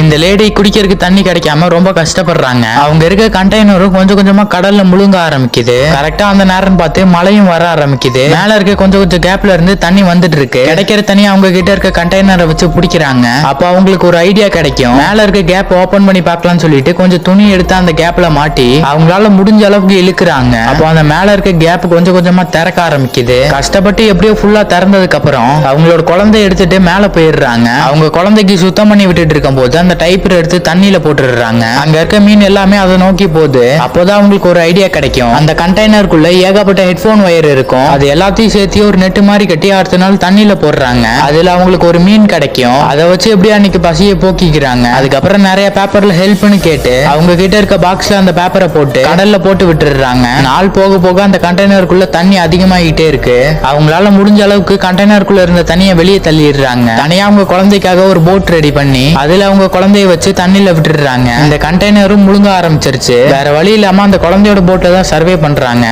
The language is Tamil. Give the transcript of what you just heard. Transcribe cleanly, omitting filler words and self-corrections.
இந்த லேடி குடிக்கிறதுக்கு தண்ணி கிடைக்காம ரொம்ப கஷ்டப்படுறாங்க. அவங்க இருக்க கண்டெய்னரும் கொஞ்சம் கொஞ்சமா கடல்ல முழுங்க ஆரம்பிக்குது. கரெக்டா அந்த நேரம் பார்த்து மழையும் வர ஆரம்பிக்குது. மேல இருக்க கொஞ்சம் கொஞ்சம் கேப்ல இருந்து தண்ணி வந்துட்டு இருக்கு. கிடைக்கிற தண்ணி அவங்க கிட்ட இருக்க கண்டெய்னரை வச்சு பிடிக்கிறாங்க. அப்ப அவங்களுக்கு ஒரு ஐடியா கிடைக்கும். மேல இருக்க கேப் ஓபன் பண்ணி பார்க்கலாம்னு சொல்லிட்டு கொஞ்சம் துணி எடுத்து அந்த கேப்ல மாட்டி அவங்களால முடிஞ்ச அளவுக்கு இழுக்கிறாங்க. அப்போ அந்த மேல இருக்க கேப் கொஞ்சம் கொஞ்சமா திறக்க ஆரம்பிக்குது. கஷ்டப்பட்டு எப்படியோ ஃபுல்லா திறந்ததுக்கு அப்புறம் அவங்களோட குழந்தைய எடுத்துட்டு மேல போயிடுறாங்க. அவங்க குழந்தைக்கு சுத்தம் பண்ணி விட்டுட்டு இருக்கும் போது அந்த டைப்பர் எடுத்து தண்ணியில போட்டுடுறாங்க. அங்க இருக்க மீன் எல்லாமே அதை நோக்கி போகுது. அப்போதான் அவங்களுக்கு ஒரு ஐடியா கிடைக்கும். அந்த கண்டெய்னருக்குள்ள ஏகப்பட்ட ஹெட்போன் ஒயர் இருக்கும். அது எல்லாத்தையும் சேர்த்து ஒரு நெட்டு மாதிரி கட்டி அடுத்த நாள் தண்ணியில போடுறாங்க. அதுல அவங்களுக்கு ஒரு மீன் கிடைக்கும். அதை வச்சு எப்படியா அன்னைக்கு பசியை போக்கிக்கிறாங்க. அதுக்கப்புறம் நிறைய பேப்பர்ல ஹெல்ப்னு கேட்டு அவங்க கிட்ட இருக்க பாக்ஸ்ல அந்த பேப்பரை போட்டு கடல்ல போட்டு விட்டுடுறாங்க. நாள் போக போக அந்த கண்டெய்னருக்குள்ள தண்ணி அதிகமாகிட்டே இருக்கு. அவங்களால முடிஞ்ச அளவுக்கு கண்டெய்னருக்குள்ள இருந்த தண்ணியை வெளியே தள்ளிடுறாங்க. தனியா அவங்க குழந்தைக்காக ஒரு போட் ரெடி பண்ணி அதுல அவங்க குழந்தைய வச்சு தண்ணியில விட்டுடுறாங்க. இந்த கண்டெய்னரும் முழுங்க ஆரம்பிச்சிருச்சு. வேற வழி இல்லாம அந்த குழந்தையோட போட்டை தான் சர்வே பண்றாங்க.